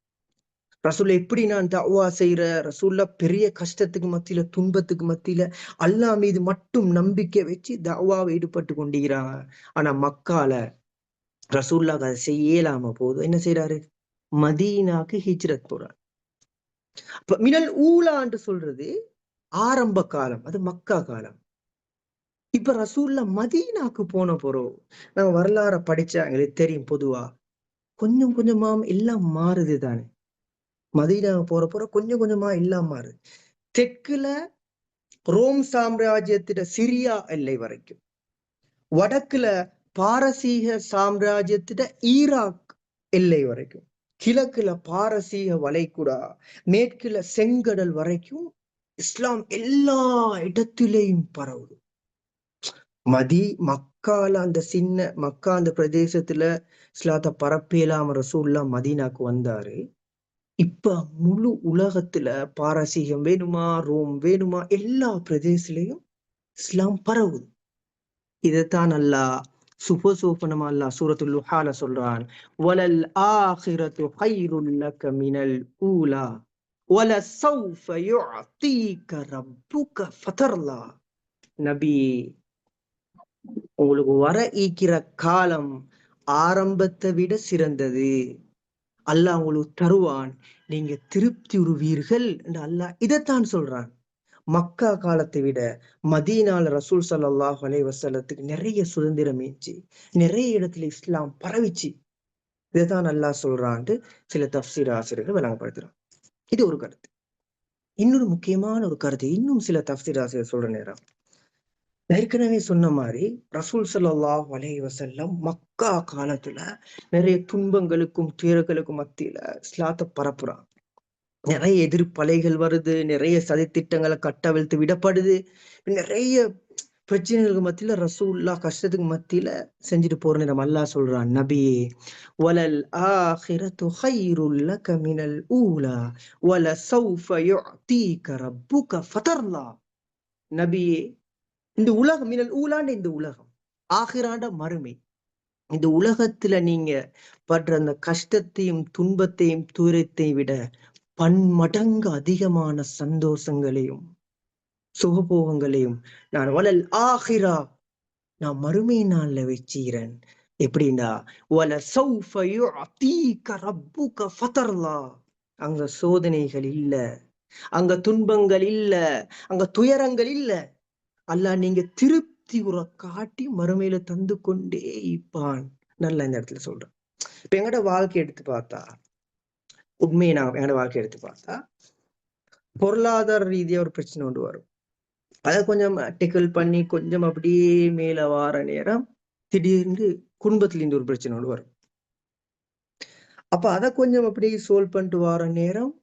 ரசூல் எப்படி நான் தஅவா செய்யற, ரசூல்லா பெரிய கஷ்டத்துக்கு மத்தியில துன்பத்துக்கு மத்தியில அல்லாஹ் மீது மட்டும் நம்பிக்கை வச்சு தஅவாவை ஈடுபட்டு கொண்டிருக்கிறாங்க. ஆனா மக்கால ரசூல்லாக்கு அதை செய்யலாம போதும், என்ன செய்யறாரு? மதீனாக்கு ஹிஜ்ரத் போறார். அப்ப மினல் ஊலான்னு சொல்றது ஆரம்ப காலம், அது மக்கா காலம். இப்ப ரசூல்லா மதீனாக்கு போன போறோம். நம்ம வரலாற படிச்சா எங்களுக்கு தெரியும். பொதுவா கொஞ்சம் கொஞ்சமா எல்லாம் மாறுது தானே. மதீனா போற கொஞ்சம் கொஞ்சமா எல்லாம் மாறுது. தெற்குல ரோம் சாம்ராஜ்யத்திட சிரியா எல்லை வரைக்கும், வடக்குல பாரசீக சாம்ராஜ்யத்திட ஈராக் எல்லை வரைக்கும், கிழக்குல பாரசீக வளைகுடா, மேற்குல செங்கடல் வரைக்கும் இஸ்லாம் எல்லா இடத்திலேயும் பரவுது. மக்கால அந்த மக்கா அந்த பிரதேசத்துல இஸ்லாத்தை பரப்பியலாம ரசூல்லா மதீனாக்கு வந்தாரு. இப்ப முழு உலகத்துல பாரசீகம் வேணுமா, ரோம் வேணுமா, எல்லா பிரதேசத்திலையும் இஸ்லாம் பரவுது. இதைத்தான் அல்லாஹ் சுபசோபனமா அல்லாஹ் சூரத்துல் லுஹால சொல்றான். வலல் ஆகிரத்து கைருல் லக மினல் ஊலா வலசௌஃப யுஅதீக ரப்புக ஃபதர்லா. நபி, உங்களுக்கு வர ஈக்கிற காலம் ஆரம்பத்தை விட சிறந்தது. அல்லாஹ் உங்களுக்கு தருவான், நீங்க திருப்தி உறுவீர்கள் என்று அல்லாஹ் இதைத்தான் சொல்றான். மக்கா காலத்தை விட மதீனால ரசூல் ஸல்லல்லாஹு அலைஹி வஸல்லத்துக்கு நிறைய சுதந்திரம் இருந்துச்சு, நிறைய இடத்துல இஸ்லாம் பரவிச்சு. இதைத்தான் அல்லாஹ் சொல்றான்ட்டு சில தஃப்சீர் ஆசிரியர்கள் விளங்கப்படுத்துறான். இது ஒரு கருத்து. இன்னொரு முக்கியமான ஒரு கருத்து இன்னும் சில தஃப்சீர் ஆசிரியர் சொல்ற நேரம், ஏற்கனவே சொன்ன மாதிரி ரசூல் ஸல்லல்லாஹு அலைஹி வஸல்லம் மக்கா காலத்துல நிறைய துன்பங்களுக்கும் துயரங்களுக்கும் மத்தியில இஸ்லாத்தை பரப்புறான். நிறைய எதிர்ப்பலைகள் வருது, நிறைய சதித்திட்டங்களை கட்டவிழ்த்து விடப்படுது, நிறைய பிரச்சனைகளுக்கு மத்தியில ரசூல்லா கஷ்டத்துக்கு மத்தியில செஞ்சுட்டு போற நேரம் அல்லாஹ் சொல்றான், நபியே, வலல் ஆகிரத்து கைருல் லக மினல் ஊலா வலசௌஃப யுஅதீக ரப்புக ஃபதர்லா. நபியே, இந்த உலகம், மினல் ஊலாண்ட இந்த உலகம், ஆகிராண்ட மறுமை, இந்த உலகத்துல நீங்க படுற அந்த கஷ்டத்தையும் துன்பத்தையும் துயரத்தையும் விட பன்மடங்கு அதிகமான சந்தோஷங்களையும் சுகபோகங்களையும் நான் வலல் ஆகிரா, நான் மறுமை நாள்ல வச்சுக்கிறேன். எப்படின்னா, வலசௌஃப யுஅதீக ரப்புக ஃபதர்லா, அங்க சோதனைகள் இல்ல, அங்க துன்பங்கள் இல்ல, அங்க துயரங்கள் இல்ல. அல்லாஹ் நீங்க திருப்தி உற காட்டி மறுமையில தந்து கொண்டே இருப்பான். நல்லா இந்த இடத்துல சொல்றேன். இப்ப எங்கட வாழ்க்கை எடுத்து பார்த்தா, உண்மையை நான் எங்கட வாழ்க்கை எடுத்து பார்த்தா, பொருளாதார ரீதியா ஒரு பிரச்சனை கொண்டு வரும். அதை கொஞ்சம் டெக்கிள் பண்ணி கொஞ்சம் அப்படியே மேல வார நேரம் திடீர்னு குடும்பத்துல இருந்து ஒரு பிரச்சனை கொண்டு வரும். அப்ப அதை கொஞ்சம் அப்படியே சோல்வ் பண்ணிட்டு வார நேரம்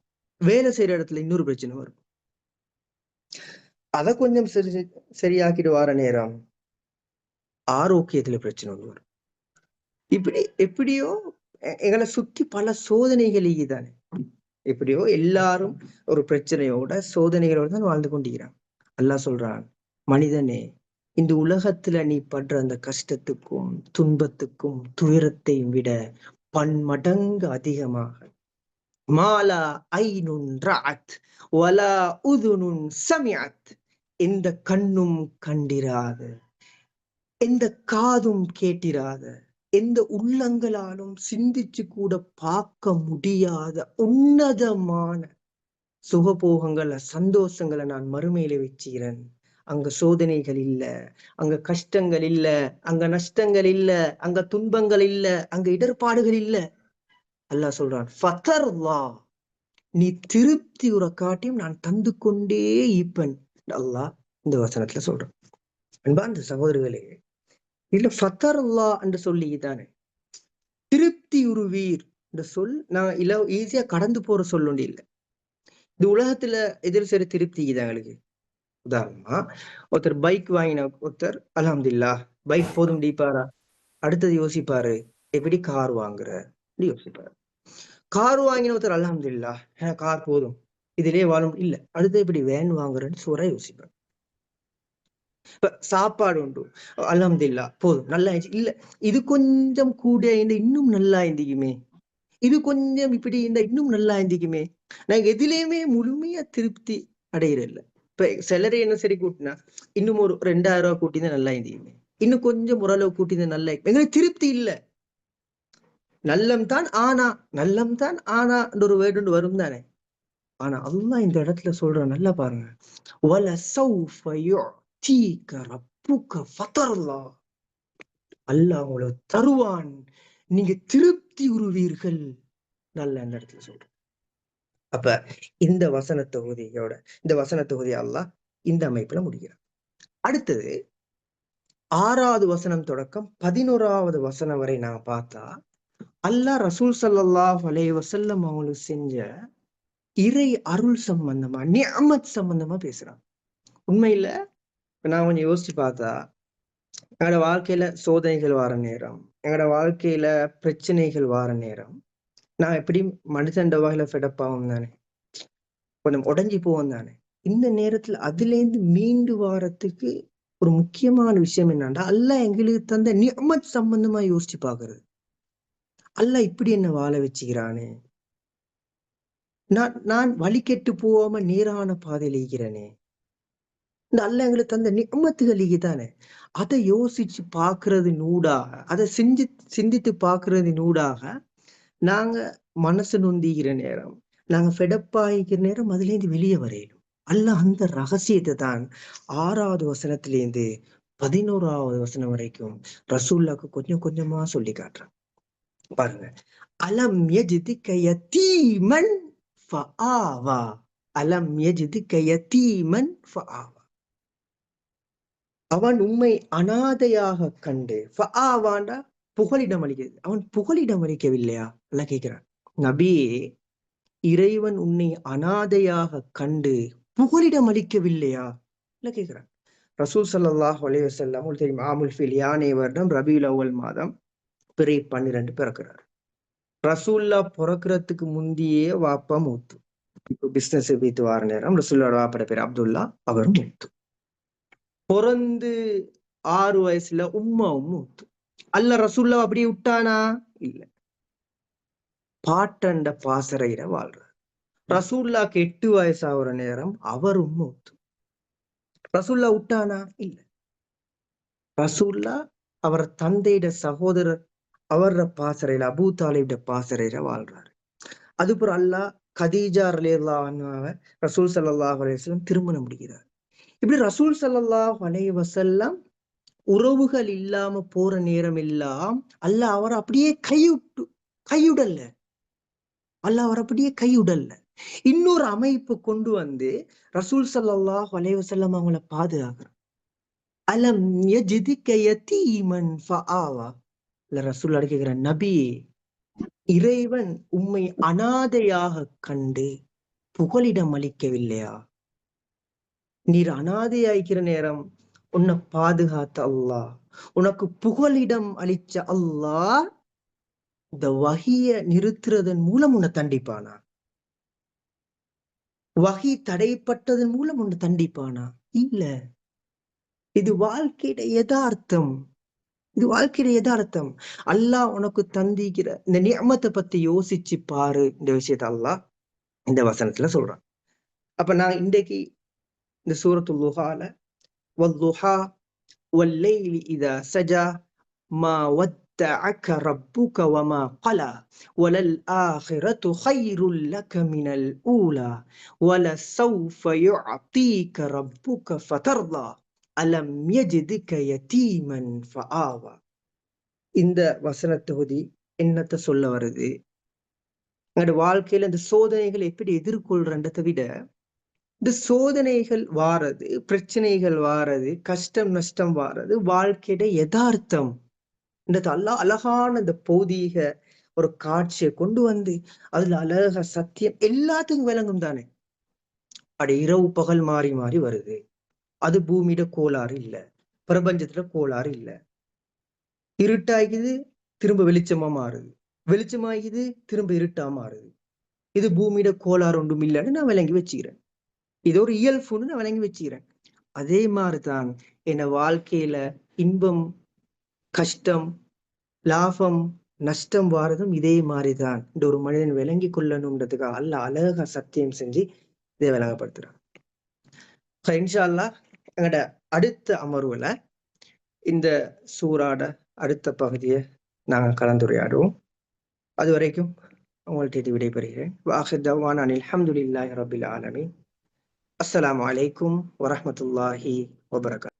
வேலை செய்யற இடத்துல இன்னொரு பிரச்சனை வரும். அதை கொஞ்சம் சரியாக்கிட்டு வார நேரம் ஆரோக்கியத்துல பிரச்சனை கொண்டு வரும். இப்படி எப்படியோ எங்களை சுத்தி பல சோதனைகள் தானே. எப்படியோ எல்லாரும் ஒரு பிரச்சனையோட சோதனைகளோட தான் வாழ்ந்து கொண்டிருக்கிறான். அல்லாஹ் சொல்றான், மனிதனே, இந்த உலகத்துல நீ படுற அந்த கஷ்டத்துக்கும் துன்பத்துக்கும் துயரத்தையும் விட பன்மடங்கு அதிகமாக மாலா ஐனுன் ரஅத் வலா உதுனுன் சமிஅத், எந்த கண்ணும் கண்டிராத, எந்த காதும் கேட்டிராத, எந்த உள்ளங்களாலும் சிந்திச்சு கூட பார்க்க முடியாத உன்னதமான சுகபோகங்களை சந்தோஷங்களை நான் மறுமையில வச்சுக்கிறேன். அங்க சோதனைகள் இல்ல, அங்க கஷ்டங்கள் இல்ல, அங்க நஷ்டங்கள் இல்ல, அங்க துன்பங்கள் இல்ல, அங்க இடர்பாடுகள் இல்ல. அல்லாஹ் சொல்றான், ஃபதர்லா, நீ திருப்தி உற காட்டியும் நான் தந்து கொண்டே இருப்பேன். அல்லாஹ் இந்த வசனத்துல சொல்றான். அன்பார்ந்த சகோதரர்களே, இதுல ஃபத்தர் அல்லாஹ் என்று சொல்லிதானே திருப்தி உருவீர் இந்த சொல் நான் ஈஸியா கடந்து போற சொல் ஒன்று இல்லை. இது உலகத்துல எதிர் சரி திருப்தி இது எங்களுக்கு. உதாரணமா ஒருத்தர் பைக் வாங்கின ஒருத்தர் அல்ஹம்துலில்லாஹ் பைக் போதும் டீப்பாரா, அடுத்தது யோசிப்பாரு எப்படி கார் வாங்குற யோசிப்பாரு. கார் வாங்கின ஒருத்தர் அல்ஹம்துலில்லாஹ் கார் போதும் இதுலயே வாழும் இல்ல, அடுத்து எப்படி வேன் வாங்குறேன்னு சூறா யோசிப்பார். இப்ப சாப்பாடு உண்டு அல்ஹம்துலில்லாஹ் போதும் நல்லா இல்ல, இது கொஞ்சம் கூட இந்த இன்னும் நல்லா இருந்துக்குமே, இது கொஞ்சம் இப்படி இந்த இன்னும் நல்லா இருந்துக்குமே. நாங்க எதுலயுமே முழுமையா திருப்தி அடையிறதில்ல. இப்ப சேலரி என்ன சரி கூட்டினா இன்னும் ஒரு 2000 ரூபாய் கூட்டினா நல்லா இருந்துக்குமே, இன்னும் கொஞ்சம் ஓரளவு கூட்டினா நல்லா எங்களுக்கு திருப்தி இல்ல. நல்லம் தான் ஆனா ஒரு வேர்டு வரும் தானே. ஆனா அல்லாஹ் இந்த இடத்துல சொல்ற நல்லா பாருங்க, அல்லாஹ் உங்களை தருவான், நீங்க திருப்தி உருவீர்கள். நல்ல அந்த இடத்துல சொல்றேன். அப்ப இந்த வசன தொகுதி அல்லாஹ் இந்த அமைப்புல முடிக்கிறார். அடுத்தது 6வது வசனம் தொடக்கம் 11வது வசனம் வரை நான் பார்த்தா அல்லாஹ் ரசூல் ஸல்லல்லாஹு அலைஹி வஸல்லம் அவங்களுக்கு செஞ்ச இறை அருள் சம்பந்தமா நிஅமத் சம்பந்தமா பேசுறான். உண்மையில நான் கொஞ்சம் யோசிச்சு பார்த்தா எங்களோட வாழ்க்கையில சோதனைகள் வார நேரம், எங்களோட வாழ்க்கையில பிரச்சனைகள் வார நேரம், நான் எப்படி மனுஷன் வகையில ஃபெடப்பாவும் தானே, கொஞ்சம் உடஞ்சி போவோம் தானே. இந்த நேரத்துல அதுல இருந்து மீண்டு வாரத்துக்கு ஒரு முக்கியமான விஷயம் என்னன்னா அல்லாஹ் எங்களுக்கு தந்த நிஅமத் சம்பந்தமா யோசிச்சு பாக்குறது. அல்லாஹ் இப்படி என்ன வாழ வச்சுக்கிறானே, நான் வழி கெட்டு போகாம நேரான பாதையில இருக்கிறேனே, இந்த அல்லாஹ் எங்களுக்கு தந்த நிஅமத்துகள் தானே, அதை யோசிச்சு பாக்குறது நூடாக, அதை சிந்தித்து பாக்குறது நூடாக நாங்க மனசு நொந்திக்கிற நேரம், நாங்க ஃபெடப்பாகிக்கிற நேரம் அதுல இருந்து வெளியே வரையணும். அல்லாஹ் அந்த ரகசியத்தை தான் 6வது வசனத்திலேருந்து 11வது வசனம் வரைக்கும் ரசூல்லாக்கு கொஞ்சம் கொஞ்சமா சொல்லி காட்டுறான். பாருங்க, அலம் யஜிதுக யதீமன் ஃபஆவா, அலம் யஜிதுக யதீமன் ஃபஆவா, அவன் உம்மை அனாதையாக கண்டு, ஃபஆவாண்டா புகலிடம் அளிக்கிறது, அவன் புகலிடம் அளிக்கவில்லையா எல்லாம் கேட்கிறான். நபியே, இறைவன் உன்னை அனாதையாக கண்டு புகலிடம் அளிக்கவில்லையா இல்ல கேட்கிறான். ரசூல் ஸல்லல்லாஹு அலைஹி வஸல்லம் உங்களுக்கு தெரியும், ஆமுல் ஃபில் யானை வருடம் ரபியுல் அவ்வல் மாதம் பிறை 12 பிறக்கிறார். ரசூல்லா பிறக்கிறதுக்கு முந்தியே வாப்பா மூத்து. இப்போ பிசினஸ் வீட்டு வார நேரம் ரசூல்லோட வாப்பட பேர் அப்துல்லா, அவரும் மூத்து. பிறந்து 6 வயசுல உம்மாவும் மூத்து. அல்ல ரசூல்லா அப்படியே விட்டானா இல்ல, பாட்டண்ட பாசறையில வாழ்ற. ரசூல்லாக்கு 8 வயசு ஆகுற நேரம் அவரும் மூத்து. ரசூல்லா விட்டானா இல்ல, ரசூல்லா அவர் தந்தையிட சகோதரர் அவர பாசறையில அபூ தாலிபிட பாசறையில வாழ்றாரு. அதுபோல அல்லாஹ் கதீஜா ரலியல்லாஹு அன்ஹாவை ரசூல் ஸல்லல்லாஹு அலைஹி வஸல்லம் திருமணம் முடிக்கிறார். இப்படி ரசூல் ஸல்லல்லாஹு அலைஹி வஸல்லம் உறவுகள் இல்லாம போற நேரம் எல்லாம் அல்லாஹ் அவர் அப்படியே கையுடல்ல, அல்லாஹ் அவர் அப்படியே கையுடல்ல இன்னொரு அமைப்பு கொண்டு வந்து ரசூல் ஸல்லல்லாஹு அலைஹி வஸல்லம் அவங்கள பாதுகாக்கிறார். அலம் யஜிதுக யதீமன் ஃபஆவா, இல்ல ரசூல் கேக்குற நபி, இறைவன் உம்மை அனாதையாக கண்டு புகலிடம் அளிக்கவில்லையா? நீர் அனாதையாய்க்கிற நேரம் உன்னை பாதுகாத்த அல்லாஹ், உனக்கு புகலிடம் அளிச்ச அல்லாஹ் இந்த வஹிய நிறுத்துறதன் மூலம் உன்னை தண்டிப்பானா? வஹி தடைப்பட்டதன் மூலம் உன்னை தண்டிப்பானா? இல்ல. இது வாழ்க்கையிட யதார்த்தம், இது வாழ்க்கையிட யதார்த்தம். அல்லாஹ் உனக்கு தந்திக்கிற இந்த நிஅமத்தை பத்தி யோசிச்சு பாரு. இந்த விஷயத்த அல்லாஹ் இந்த வசனத்துல சொல்றான். அப்ப நான் இன்றைக்கு இந்த சூரத்துல் லுஹால வல்லுஹா வல்லைலி இதா சஜா மா வத்தஅக ரப்புக வமா கலா வலல் ஆகிரத்து கைருல் லக மினல் ஊலா வலசௌஃப யுஅதீக ரப்புக ஃபதர்லா அலம் யஜிதுக யதீமன் ஃபஆவா. இந்த வசன தொகுதி என்னத்தை சொல்ல வருது, எங்களோட வாழ்க்கையில இந்த சோதனைகளை எப்படி எதிர்கொள்றன்றதை விட இந்த சோதனைகள் வாரது, பிரச்சனைகள் வாரது, கஷ்டம் நஷ்டம் வாரது வாழ்க்கையிட யதார்த்தம். இந்த அழகான இந்த பௌதீக ஒரு காட்சியை கொண்டு வந்து அதுல அழக சத்தியம் எல்லாத்துக்கும் விளங்கும் தானே. அட இரவு பகல் மாறி மாறி வருது. அது பூமியிட கோளாறு இல்ல, பிரபஞ்சத்துல கோளாறு இல்ல. இருட்டாகிது திரும்ப வெளிச்சமா மாறுது, வெளிச்சமாகிது திரும்ப இருட்டா மாறுது. இது பூமியிட கோளாறு ஒன்றும் இல்லைன்னு நான் விளங்கி வச்சுக்கிறேன். இது ஒரு இயல்புன்னு நான் விளங்கி வச்சுக்கிறேன். அதே மாதிரிதான் என்ன வாழ்க்கையில இன்பம் கஷ்டம் லாபம் நஷ்டம் வாரதும் இதே மாதிரிதான். இந்த ஒரு மனிதன் விளங்கி கொள்ளணும்ன்றதுக்காக அல்ல அழகா சத்தியம் செஞ்சு இதை விளங்கப்படுத்துறான். இன்ஷா அல்லாஹ் எங்கட அடுத்த அமர்வுல இந்த சூறாட அடுத்த பகுதியை நாங்க கலந்துரையாடுவோம். அது வரைக்கும் உங்கள்கிட்ட விடைபெறுகிறேன். வாஹிர் தவான் அனில் அல்ஹம்துலில்லாஹி ரபில் ஆலமீன். அஸ்ஸலாமு அலைக்கும் வரஹ்மத்துல்லாஹி வபரகாத்துஹு.